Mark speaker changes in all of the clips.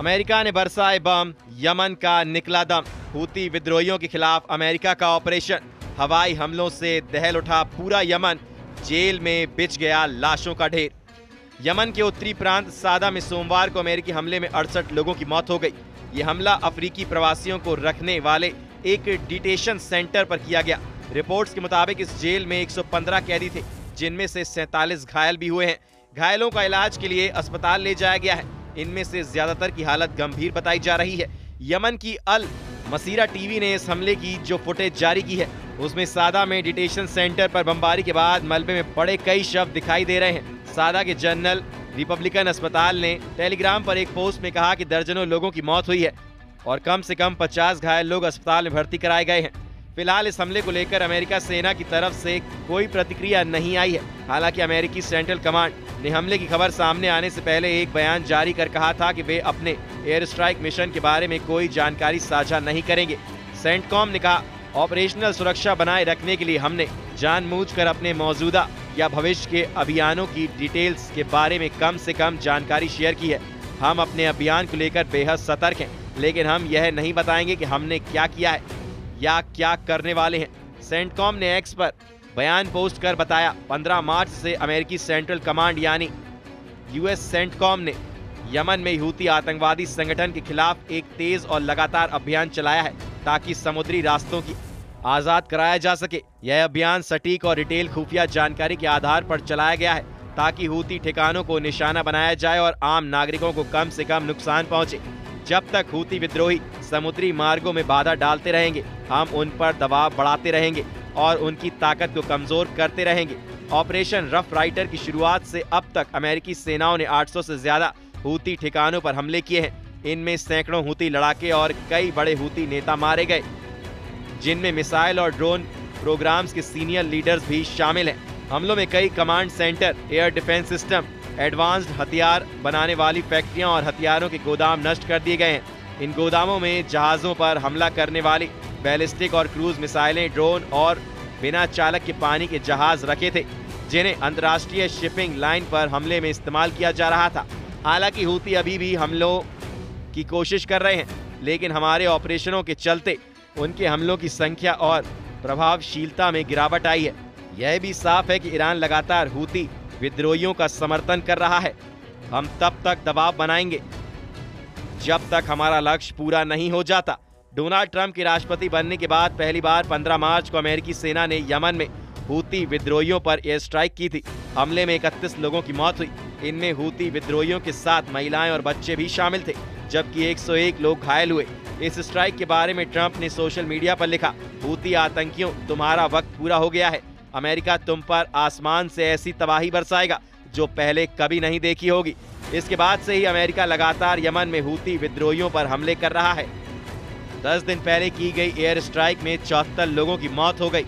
Speaker 1: America ने बरसाए बम, Yemen का निकला दम। हूती विद्रोहियों के खिलाफ अमेरिका का ऑपरेशन, हवाई हमलों से दहल उठा पूरा यमन, जेल में बिछ गया लाशों का ढेर। यमन के उत्तरी प्रांत सादा में सोमवार को अमेरिकी हमले में 68 लोगों की मौत हो गई। ये हमला अफ्रीकी प्रवासियों को रखने वाले एक डिटेशन सेंटर पर किया गया। रिपोर्ट्स के मुताबिक इस जेल में 115 कैदी थे, जिनमें से 47 घायल भी हुए हैं। घायलों का इलाज के लिए अस्पताल ले जाया गया है। इनमें से ज्यादातर की हालत गंभीर बताई जा रही है। यमन की अल मसीरा टीवी ने इस हमले की जो फुटेज जारी की है, उसमें सादा में डिटेशन सेंटर पर बमबारी के बाद मलबे में पड़े कई शव दिखाई दे रहे हैं। सादा के जनरल रिपब्लिकन अस्पताल ने टेलीग्राम पर एक पोस्ट में कहा कि दर्जनों लोगों की मौत हुई है और कम से कम 50 घायल लोग अस्पताल में भर्ती कराए गए हैं। फिलहाल इस हमले को लेकर अमेरिका सेना की तरफ से कोई प्रतिक्रिया नहीं आई है। हालांकि अमेरिकी सेंट्रल कमांड ने हमले की खबर सामने आने से पहले एक बयान जारी कर कहा था कि वे अपने एयर स्ट्राइक मिशन के बारे में कोई जानकारी साझा नहीं करेंगे। सेंटकॉम ने कहा, ऑपरेशनल सुरक्षा बनाए रखने के लिए हमने जानबूझकर अपने मौजूदा या भविष्य के अभियानों की डिटेल्स के बारे में कम से कम जानकारी शेयर की है। हम अपने अभियान को लेकर बेहद सतर्क हैं, लेकिन हम यह नहीं बताएंगे कि हमने क्या किया है या क्या करने वाले हैं। सेंटकॉम ने एक्स पर बयान पोस्ट कर बताया, 15 मार्च से अमेरिकी सेंट्रल कमांड यानी यूएस सेंटकॉम ने यमन में हूती आतंकवादी संगठन के खिलाफ एक तेज और लगातार अभियान चलाया है ताकि समुद्री रास्तों की आजाद कराया जा सके। यह अभियान सटीक और डिटेल खुफिया जानकारी के आधार पर चलाया गया है ताकि हूती ठिकानों को निशाना बनाया जाए और आम नागरिकों को कम से कम नुकसान पहुंचे। जब तक हूती विद्रोही समुद्री मार्गों में बाधा डालते रहेंगे, हम उन पर दबाव बढ़ाते रहेंगे और उनकी ताकत को कमजोर करते रहेंगे। ऑपरेशन रफ राइडर की शुरुआत से अब तक अमेरिकी सेनाओं ने 800 से ज्यादा हूती ठिकानों पर हमले किए हैं। इनमें सैकड़ों हूती लड़ाके और कई बड़े हूती नेता मारे गए, जिनमें मिसाइल और ड्रोन प्रोग्राम्स के सीनियर लीडर्स भी शामिल हैं। हमलों में कई command centre, air defence system, advanced हथियार बनाने वाली फैक्ट्रियां और हथियारों के गोदाम नष्ट कर दिए गए हैं। इन गोदामों में जहाजों पर हमला करने वाली बैलिस्टिक और क्रूज मिसाइलें, ड्रोन और बिना चालक के पानी के जहाज रखे थे, जिन्हें अंतर्राष्ट्रीय शिपिंग लाइन पर हमले में इस्तेमाल किया जा रहा था। हालांकि हूती अभी भी हमलों की कोशिश कर रहे हैं, लेकिन हमारे ऑपरेशनों के चलते उनके हमलों की संख्या और प्रभावशीलता में गिरावट आई है। यह भी साफ है कि ईरान लगातार हूती विद्रोहियों का समर्थन कर रहा है। हम तब तक दबाव बनाएंगे जब तक हमारा लक्ष्य पूरा नहीं हो जाता। डोनाल्ड ट्रंप के राष्ट्रपति बनने के बाद पहली बार 15 मार्च को अमेरिकी सेना ने यमन में हूती विद्रोहियों पर एयर स्ट्राइक की थी। हमले में 31 लोगों की मौत हुई। इनमें हूती विद्रोहियों के साथ महिलाएं और बच्चे भी शामिल थे, जबकि 101 लोग घायल हुए। इस स्ट्राइक के बारे में ट्रंप ने सोशल मीडिया पर लिखा, हूती आतंकियों, तुम्हारा वक्त पूरा हो गया है। अमेरिका तुम पर आसमान से ऐसी तबाही बरसाएगा जो पहले कभी नहीं देखी होगी। इसके बाद से ही अमेरिका लगातार यमन में हूती विद्रोहियों पर हमले कर रहा है। 10 दिन पहले की गई एयर स्ट्राइक में 74 लोगों की मौत हो गई,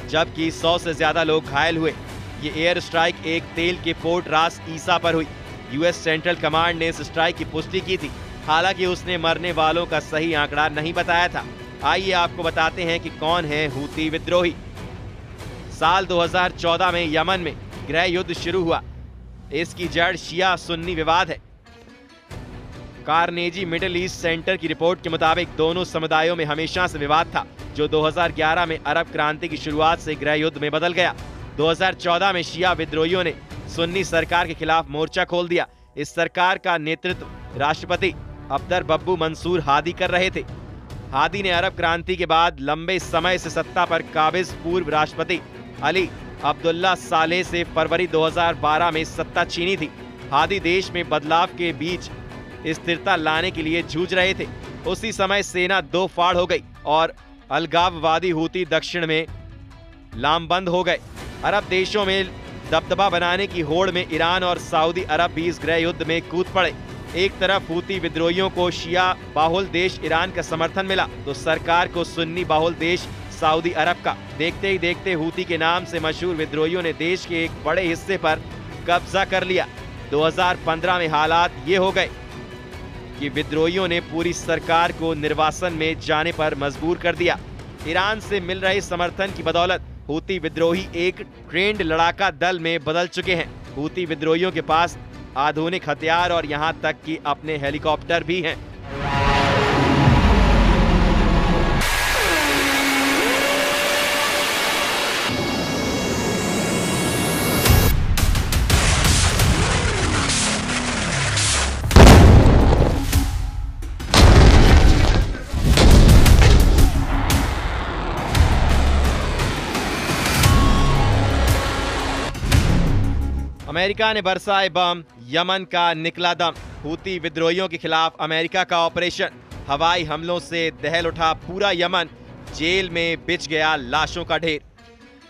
Speaker 1: जबकि 100 से ज्यादा लोग घायल हुए। ये एयर स्ट्राइक एक तेल के पोर्ट रास ईसा पर हुई। यूएस सेंट्रल कमांड ने इस स्ट्राइक की पुष्टि की थी, हालांकि उसने मरने वालों का सही आंकड़ा नहीं बताया था। आइए आपको बताते हैं कि कौन है हूती विद्रोही। साल 2014 में यमन में गृह युद्ध शुरू हुआ। इसकी जड़ शिया सुन्नी विवाद है। कार्नेजी मिडिल ईस्ट सेंटर की रिपोर्ट के मुताबिक दोनों समुदायों में हमेशा से विवाद था, जो 2011 में अरब क्रांति की शुरुआत से गृह युद्ध में बदल गया। 2014 में शिया विद्रोहियों ने सुन्नी सरकार के खिलाफ मोर्चा खोल दिया। इस सरकार का नेतृत्व राष्ट्रपति अब्दर बब्बू मंसूर हादी कर रहे थे। हादी ने अरब क्रांति के बाद लंबे समय से सत्ता पर काबिज पूर्व राष्ट्रपति अली अब्दुल्ला सालेह से फरवरी 2012 में सत्ता छीनी थी। हादी देश में बदलाव के बीच स्थिरता लाने के लिए जूझ रहे थे। उसी समय सेना दो फाड़ हो गई और अलगाववादी हूती दक्षिण में लामबंद हो गए। अरब देशों में दबदबा बनाने की होड़ में ईरान और सऊदी अरब भी इस गृह युद्ध में कूद पड़े। एक तरफ हूती विद्रोहियों को शिया बाहुल देश ईरान का समर्थन मिला, तो सरकार को सुन्नी बाहुल देश सऊदी अरब का। देखते ही देखते हूती के नाम से मशहूर विद्रोहियों ने देश के एक बड़े हिस्से पर कब्जा कर लिया। 2015 में हालात ये हो गए कि विद्रोहियों ने पूरी सरकार को निर्वासन में जाने पर मजबूर कर दिया। ईरान से मिल रहे समर्थन की बदौलत हूती विद्रोही एक ट्रेंड लड़ाका दल में बदल चुके हैं। हूती विद्रोहियों के पास आधुनिक हथियार और यहां तक कि अपने हेलीकॉप्टर भी हैं। अमेरिका ने बरसाए बम, यमन का निकला दम। हूती विद्रोहियों के खिलाफ अमेरिका का ऑपरेशन। हवाई हमलों से दहल उठा पूरा यमन, जेल में बिछ गया लाशों का ढेर।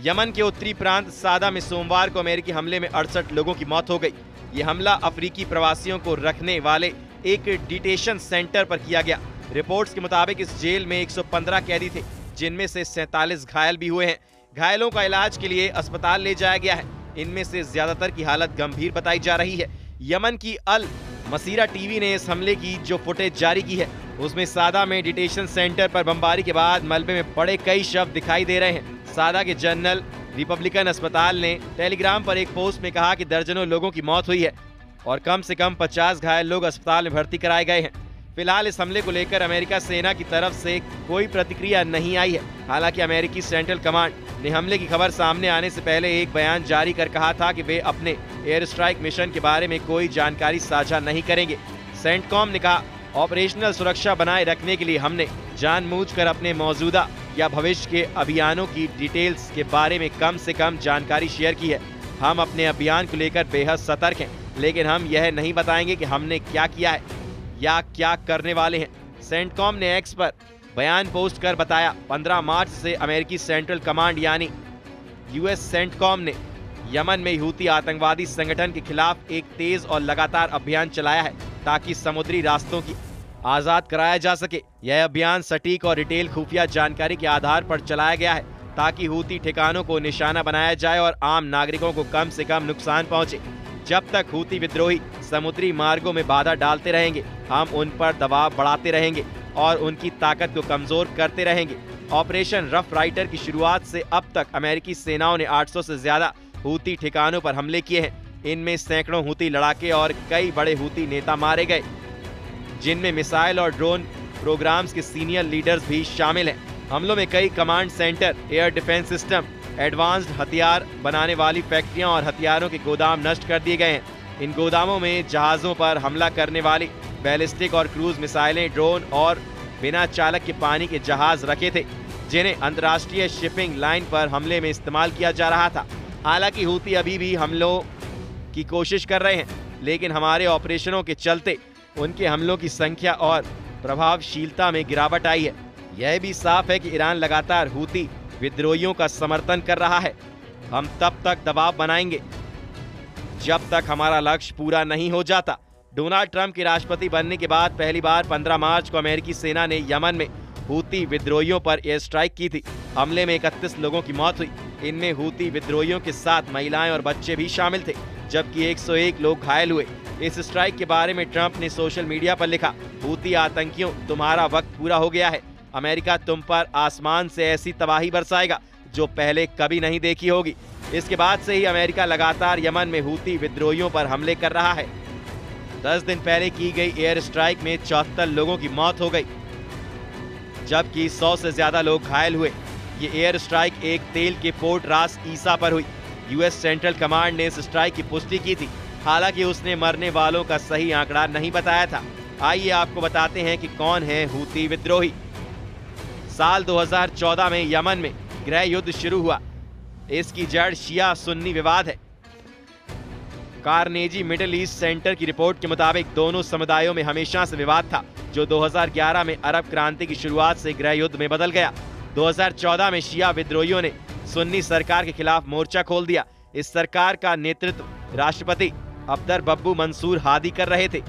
Speaker 1: यमन के उत्तरी प्रांत सादा में सोमवार को अमेरिकी हमले में 68 लोगों की मौत हो गई। ये हमला अफ्रीकी प्रवासियों को रखने वाले एक डिटेशन सेंटर पर किया गया। रिपोर्ट्स के मुताबिक इस जेल में 115 कैदी थे, जिनमें से 47 घायल भी हुए हैं। घायलों का इलाज के लिए अस्पताल ले जाया गया है। इनमें से ज्यादातर की हालत गंभीर बताई जा रही है। यमन की अल मसीरा टीवी ने इस हमले की जो फुटेज जारी की है, उसमें सादा में डिटेशन सेंटर पर बमबारी के बाद मलबे में पड़े कई शव दिखाई दे रहे हैं। सादा के जनरल रिपब्लिकन अस्पताल ने टेलीग्राम पर एक पोस्ट में कहा कि दर्जनों लोगों की मौत हुई है और कम से कम 50 घायल लोग अस्पताल में भर्ती कराए गए हैं। फिलहाल इस हमले को लेकर अमेरिका सेना की तरफ से कोई प्रतिक्रिया नहीं आई है। हालांकि अमेरिकी सेंट्रल कमांड ने हमले की खबर सामने आने से पहले एक बयान जारी कर कहा था कि वे अपने एयर स्ट्राइक मिशन के बारे में कोई जानकारी साझा नहीं करेंगे। सेंटकॉम ने कहा, ऑपरेशनल सुरक्षा बनाए रखने के लिए हमने जानबूझकर अपने मौजूदा या भविष्य के अभियानों की डिटेल्स के बारे में कम से कम जानकारी शेयर की है। हम अपने अभियान को लेकर बेहद सतर्क हैं, लेकिन हम यह नहीं बताएंगे कि हमने क्या किया है या क्या करने वाले हैं। सेंटकॉम ने एक्स पर बयान पोस्ट कर बताया, 15 मार्च से अमेरिकी सेंट्रल कमांड यानी यूएस सेंटकॉम ने यमन में हूती आतंकवादी संगठन के खिलाफ एक तेज और लगातार अभियान चलाया है ताकि समुद्री रास्तों की आजाद कराया जा सके। यह अभियान सटीक और डिटेल खुफिया जानकारी के आधार पर चलाया गया है ताकि हूती ठिकानों को निशाना बनाया जाए और आम नागरिकों को कम से कम नुकसान पहुंचे। जब तक हूती विद्रोही समुद्री मार्गों में बाधा डालते रहेंगे, हम उन पर दबाव बढ़ाते रहेंगे और उनकी ताकत को कमजोर करते रहेंगे। ऑपरेशन रफ राइडर की शुरुआत से अब तक अमेरिकी सेनाओं ने 800 से ज्यादा हूती ठिकानों पर हमले किए हैं। इनमें सैकड़ों हूती लड़ाके और कई बड़े हूती नेता मारे गए, जिनमें मिसाइल और ड्रोन प्रोग्राम्स के सीनियर लीडर्स भी शामिल हैं। हमलों में कई command centre, air defence system, advanced हथियार बनाने वाली फैक्ट्रियां और हथियारों के गोदाम नष्ट कर दिए गए हैं। इन गोदामों में जहाजों पर हमला करने वाली बैलिस्टिक और क्रूज मिसाइलें, ड्रोन और बिना चालक के पानी के जहाज रखे थे, जिन्हें अंतर्राष्ट्रीय शिपिंग लाइन पर हमले में इस्तेमाल किया जा रहा था। हालांकि हूती अभी भी हमलों की कोशिश कर रहे हैं, लेकिन हमारे ऑपरेशनों के चलते उनके हमलों की संख्या और प्रभावशीलता में गिरावट आई है। यह भी साफ है कि ईरान लगातार हूती विद्रोहियों का समर्थन कर रहा है। हम तब तक दबाव बनाएंगे जब तक हमारा लक्ष्य पूरा नहीं हो जाता। डोनाल्ड ट्रंप के राष्ट्रपति बनने के बाद पहली बार 15 मार्च को अमेरिकी सेना ने यमन में हूती विद्रोहियों पर एयर स्ट्राइक की थी। हमले में 31 लोगों की मौत हुई। इनमें हूती विद्रोहियों के साथ महिलाएं और बच्चे भी शामिल थे, जबकि 101 लोग घायल हुए। इस स्ट्राइक के बारे में ट्रंप ने सोशल मीडिया पर लिखा, हूती आतंकियों, तुम्हारा वक्त पूरा हो गया है। अमेरिका तुम पर आसमान से ऐसी तबाही बरसाएगा जो पहले कभी नहीं देखी होगी। इसके बाद से ही अमेरिका लगातार यमन में हूती विद्रोहियों पर हमले कर रहा है। 10 दिन पहले की गई एयर स्ट्राइक में 74 लोगों की मौत हो गई, जबकि 100 से ज्यादा लोग घायल हुए। ये एयर स्ट्राइक एक तेल के पोर्ट रास ईसा पर हुई। यूएस सेंट्रल कमांड ने इस स्ट्राइक की पुष्टि की थी, हालांकि उसने मरने वालों का सही आंकड़ा नहीं बताया था। आइए आपको बताते हैं कि कौन है हूती विद्रोही। साल 2014 में यमन में गृह युद्ध शुरू हुआ। इसकी जड़ शिया सुन्नी विवाद है। कार्नेजी मिडिल ईस्ट सेंटर की रिपोर्ट के मुताबिक दोनों समुदायों में हमेशा से विवाद था, जो 2011 में अरब क्रांति की शुरुआत से गृह युद्ध में बदल गया। 2014 में शिया विद्रोहियों ने सुन्नी सरकार के खिलाफ मोर्चा खोल दिया। इस सरकार का नेतृत्व राष्ट्रपति अब्दर बब्बू मंसूर हादी कर रहे थे।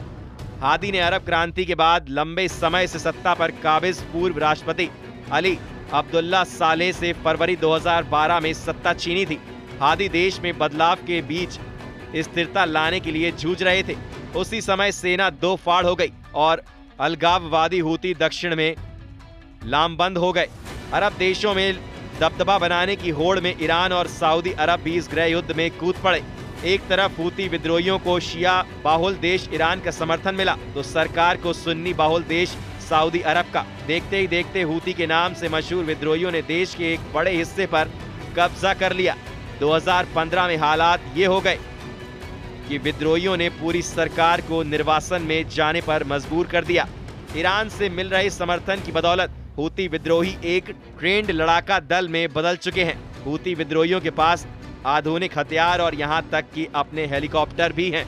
Speaker 1: हादी ने अरब क्रांति के बाद लंबे समय से सत्ता पर काबिज पूर्व राष्ट्रपति अली अब्दुल्ला सालेह से फरवरी 2012 में सत्ता छीनी थी। हादी देश में बदलाव के बीच स्थिरता लाने के लिए जूझ रहे थे। उसी समय सेना दो फाड़ हो गई और अलगाववादी हूती दक्षिण में लामबंद हो गए। अरब देशों में दबदबा बनाने की होड़ में ईरान और सऊदी अरब भी इस गृह युद्ध में कूद पड़े। एक तरफ हूती विद्रोहियों को शिया बाहुल देश ईरान का समर्थन मिला तो सरकार को सुन्नी बाहुल देश सऊदी अरब का। देखते ही देखते हूती के नाम से मशहूर विद्रोहियों ने देश के एक बड़े हिस्से पर कब्जा कर लिया। 2015 में हालात ये हो गए कि विद्रोहियों ने पूरी सरकार को निर्वासन में जाने पर मजबूर कर दिया। ईरान से मिल रहे समर्थन की बदौलत हूती विद्रोही एक ट्रेंड लड़ाका दल में बदल चुके हैं। हूती विद्रोहियों के पास आधुनिक हथियार और यहां तक कि अपने हेलीकॉप्टर भी हैं।